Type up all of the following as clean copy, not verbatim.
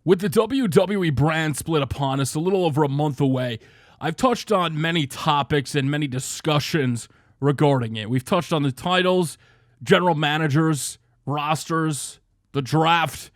With the WWE brand split upon us a little over a month away, I've touched on many topics and many discussions regarding it. We've touched on the titles, general managers, rosters, the draft.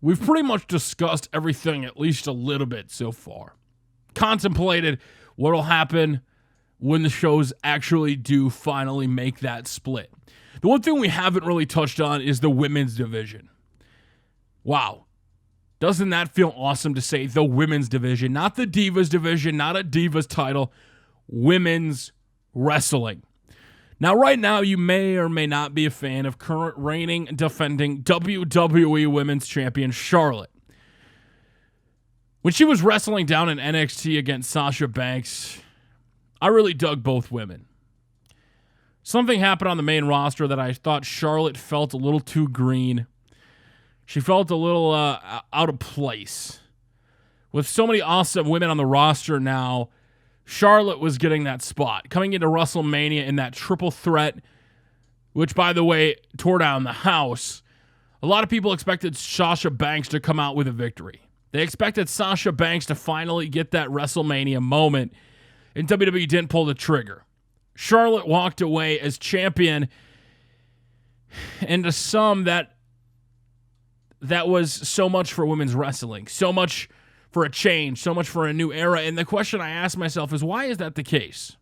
We've pretty much discussed everything at least a little bit so far. Contemplated what will happen when the shows actually do finally make that split. The one thing we haven't really touched on is the women's division. Wow. Doesn't that feel awesome to say the women's division? Not the Divas division, not a Divas title, women's wrestling. Now, right now, you may or may not be a fan of current reigning, defending WWE Women's Champion Charlotte. When she was wrestling down in NXT against Sasha Banks, I really dug both women. Something happened on the main roster that I thought Charlotte felt a little too green. She felt a little out of place. With so many awesome women on the roster now, Charlotte was getting that spot. Coming into WrestleMania in that triple threat, which, by the way, tore down the house, a lot of people expected Sasha Banks to come out with a victory. They expected Sasha Banks to finally get that WrestleMania moment, and WWE didn't pull the trigger. Charlotte walked away as champion, and to some, that was so much for women's wrestling, so much for a change, so much for a new era. And the question I ask myself is, why is that the case?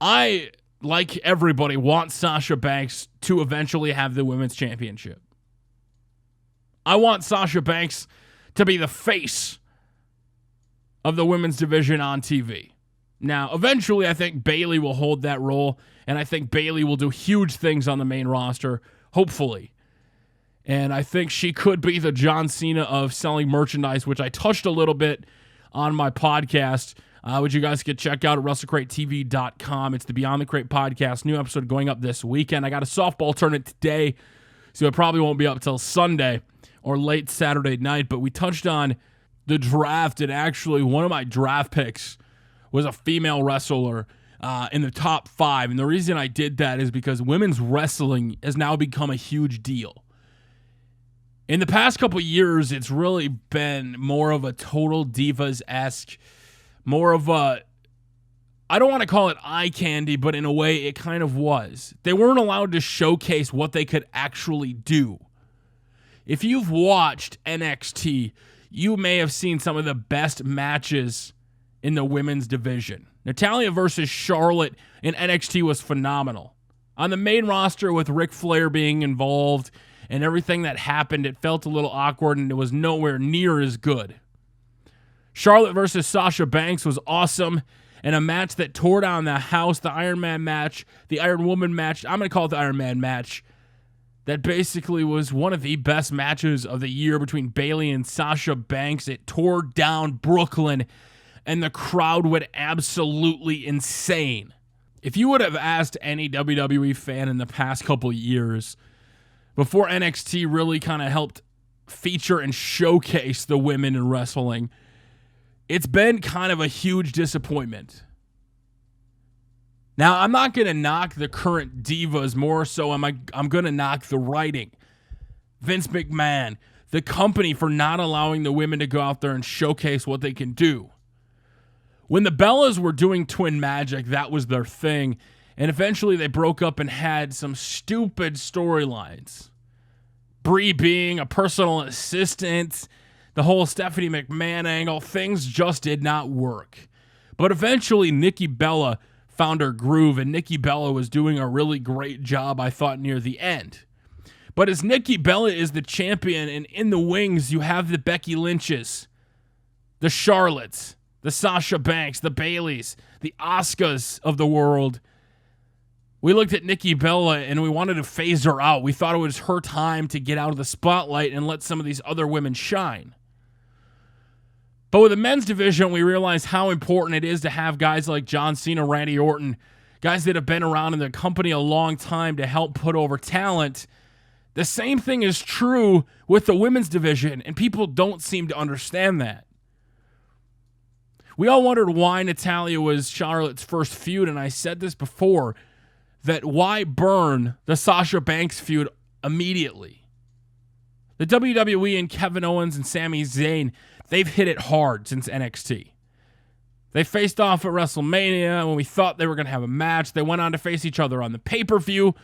I, like everybody, want Sasha Banks to eventually have the women's championship. I want Sasha Banks to be the face of the women's division on TV. Now, eventually, I think Bayley will hold that role, and I think Bayley will do huge things on the main roster, hopefully. And I think she could be the John Cena of selling merchandise, which I touched a little bit on my podcast, which you guys can check out at WrestleCrateTV.com. It's the Beyond the Crate podcast, new episode going up this weekend. I got a softball tournament today, so it probably won't be up till Sunday or late Saturday night. But we touched on the draft, and actually one of my draft picks was a female wrestler in the top 5. And the reason I did that is because women's wrestling has now become a huge deal. In the past couple of years, it's really been more of a total divas-esque, more of a, I don't want to call it eye candy, but in a way it kind of was. They weren't allowed to showcase what they could actually do. If you've watched NXT, you may have seen some of the best matches in the women's division. Natalya versus Charlotte in NXT was phenomenal. On the main roster with Ric Flair being involved and everything that happened, it felt a little awkward and it was nowhere near as good. Charlotte versus Sasha Banks was awesome, and a match that tore down the house, the Iron Man match, the Iron Woman match, I'm going to call it the Iron Man match, that basically was one of the best matches of the year between Bayley and Sasha Banks. It tore down Brooklyn, and the crowd went absolutely insane. If you would have asked any WWE fan in the past couple of years, before NXT really kind of helped feature and showcase the women in wrestling, it's been kind of a huge disappointment. Now, I'm not going to knock the current divas, more so I'm going to knock the writing. Vince McMahon, the company, for not allowing the women to go out there and showcase what they can do. When the Bellas were doing Twin Magic, that was their thing. And eventually they broke up and had some stupid storylines. Brie being a personal assistant, the whole Stephanie McMahon angle, things just did not work. But eventually Nikki Bella found her groove, and Nikki Bella was doing a really great job, I thought, near the end. But as Nikki Bella is the champion, and in the wings you have the Becky Lynches, the Charlottes, the Sasha Banks, the Baileys, the Asukas of the world, we looked at Nikki Bella and we wanted to phase her out. We thought it was her time to get out of the spotlight and let some of these other women shine. But with the men's division, we realized how important it is to have guys like John Cena, Randy Orton, guys that have been around in the company a long time to help put over talent. The same thing is true with the women's division, and people don't seem to understand that. We all wondered why Natalya was Charlotte's first feud, and I said this before, that why burn the Sasha Banks feud immediately? The WWE and Kevin Owens and Sami Zayn, they've hit it hard since NXT. They faced off at WrestleMania when we thought they were going to have a match. They went on to face each other on the pay-per-view.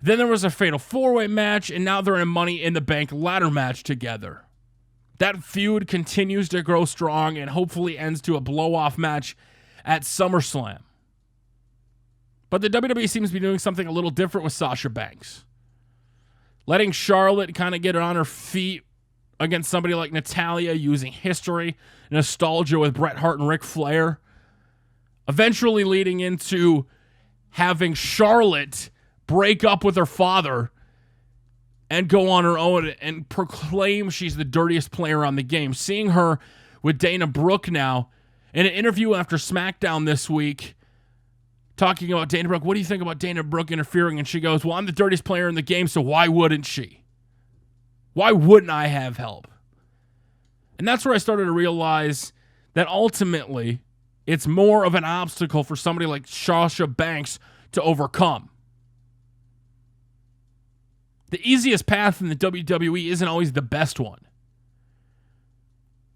Then there was a fatal four-way match, and now they're in a Money in the Bank ladder match together. That feud continues to grow strong and hopefully ends to a blow-off match at SummerSlam. But the WWE seems to be doing something a little different with Sasha Banks. Letting Charlotte kind of get on her feet against somebody like Natalya, using history, nostalgia with Bret Hart and Ric Flair. Eventually leading into having Charlotte break up with her father and go on her own and proclaim she's the dirtiest player on the game. Seeing her with Dana Brooke now in an interview after SmackDown this week, talking about Dana Brooke. What do you think about Dana Brooke interfering? And she goes, well, I'm the dirtiest player in the game, so why wouldn't she? Why wouldn't I have help? And that's where I started to realize that ultimately it's more of an obstacle for somebody like Sasha Banks to overcome. The easiest path in the WWE isn't always the best one.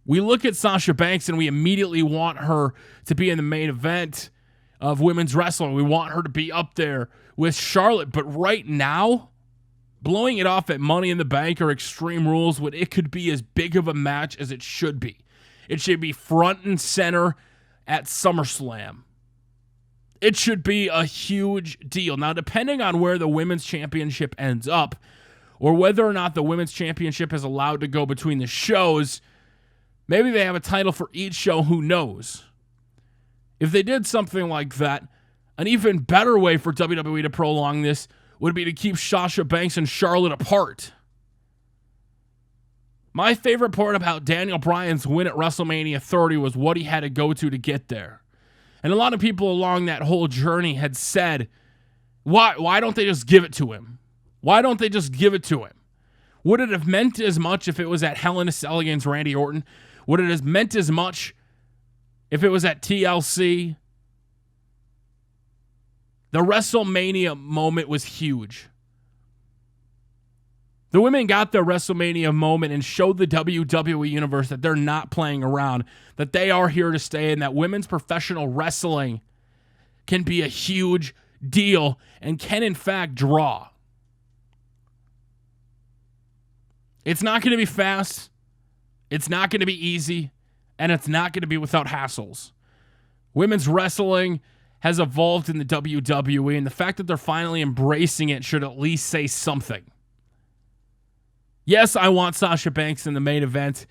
We look at Sasha Banks and we immediately want her to be in the main event of women's wrestling. We want her to be up there with Charlotte. But right now, blowing it off at Money in the Bank or Extreme Rules, when it could be as big of a match as it should be. It should be front and center at SummerSlam. It should be a huge deal. Now, depending on where the Women's Championship ends up, or whether or not the Women's Championship is allowed to go between the shows, maybe they have a title for each show, who knows? If they did something like that, an even better way for WWE to prolong this would be to keep Sasha Banks and Charlotte apart. My favorite part about Daniel Bryan's win at WrestleMania 30 was what he had to go to get there. And a lot of people along that whole journey had said, why don't they just give it to him? Why don't they just give it to him? Would it have meant as much if it was at Hell in a Cell against Randy Orton? Would it have meant as much if it was at TLC? The WrestleMania moment was huge. The women got their WrestleMania moment and showed the WWE Universe that they're not playing around, that they are here to stay, and that women's professional wrestling can be a huge deal and can, in fact, draw. It's not going to be fast, it's not going to be easy, and it's not going to be without hassles. Women's wrestling has evolved in the WWE, and the fact that they're finally embracing it should at least say something. Yes, I want Sasha Banks in the main event,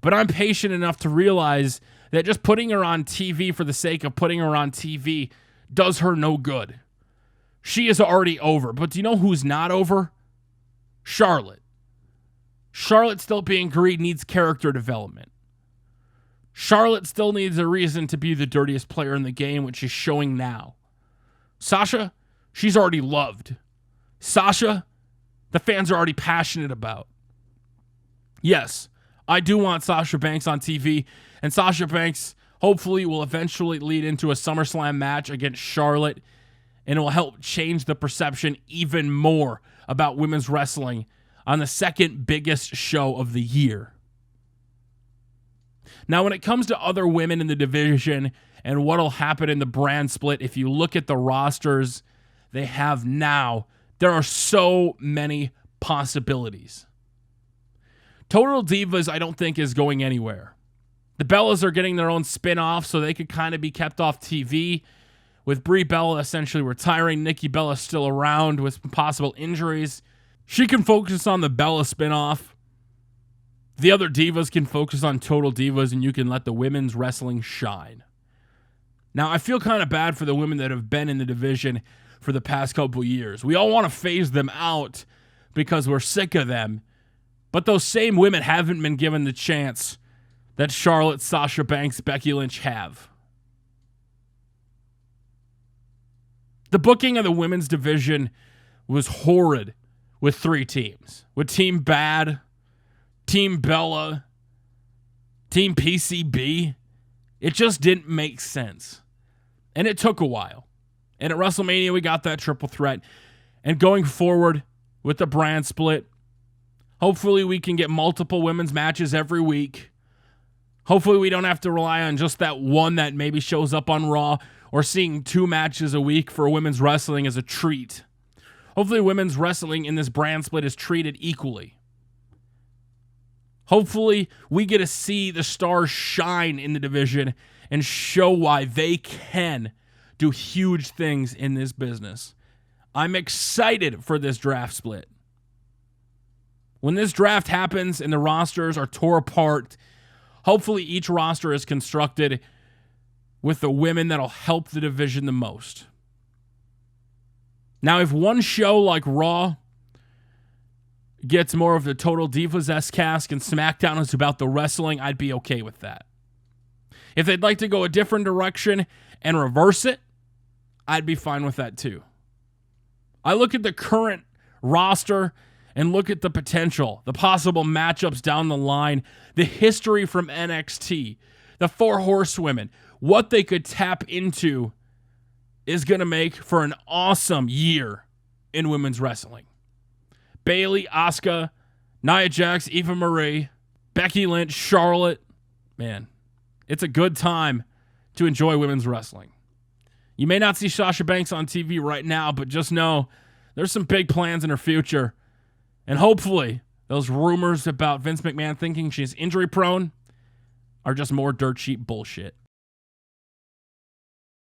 but I'm patient enough to realize that just putting her on TV for the sake of putting her on TV does her no good. She is already over, but do you know who's not over? Charlotte. Charlotte, still being great, needs character development. Charlotte still needs a reason to be the dirtiest player in the game, which she's showing now. Sasha, she's already loved. Sasha, the fans are already passionate about. Yes, I do want Sasha Banks on TV, and Sasha Banks hopefully will eventually lead into a SummerSlam match against Charlotte, and it will help change the perception even more about women's wrestling on the second biggest show of the year. Now, when it comes to other women in the division and what will happen in the brand split, if you look at the rosters they have now, there are so many possibilities. Total Divas, I don't think, is going anywhere. The Bellas are getting their own spin-off so they could kind of be kept off TV, with Brie Bella essentially retiring. Nikki Bella still around with possible injuries. She can focus on the Bella spin-off. The other divas can focus on Total Divas, and you can let the women's wrestling shine. Now, I feel kind of bad for the women that have been in the division for the past couple years. We all want to phase them out because we're sick of them. But those same women haven't been given the chance that Charlotte, Sasha Banks, Becky Lynch have. The booking of the women's division was horrid with three teams. With Team Bad, Team Bella, Team PCB. It just didn't make sense. And it took a while. And at WrestleMania, we got that triple threat. And going forward with the brand split, Hopefully we can get multiple women's matches every week. Hopefully we don't have to rely on just that one that maybe shows up on Raw, or seeing 2 matches a week for women's wrestling as a treat. Hopefully women's wrestling in this brand split is treated equally. Hopefully we get to see the stars shine in the division and show why they can do huge things in this business. I'm excited for this draft split. When this draft happens and the rosters are tore apart, hopefully each roster is constructed with the women that'll help the division the most. Now, if one show like Raw gets more of the Total Divas cast and SmackDown is about the wrestling, I'd be okay with that. If they'd like to go a different direction and reverse it, I'd be fine with that too. I look at the current roster and look at the potential, the possible matchups down the line, the history from NXT, the 4 horsewomen, what they could tap into is going to make for an awesome year in women's wrestling. Bayley, Asuka, Nia Jax, Eva Marie, Becky Lynch, Charlotte. Man, it's a good time to enjoy women's wrestling. You may not see Sasha Banks on TV right now, but just know there's some big plans in her future. And hopefully those rumors about Vince McMahon thinking she's injury prone are just more dirt sheet bullshit.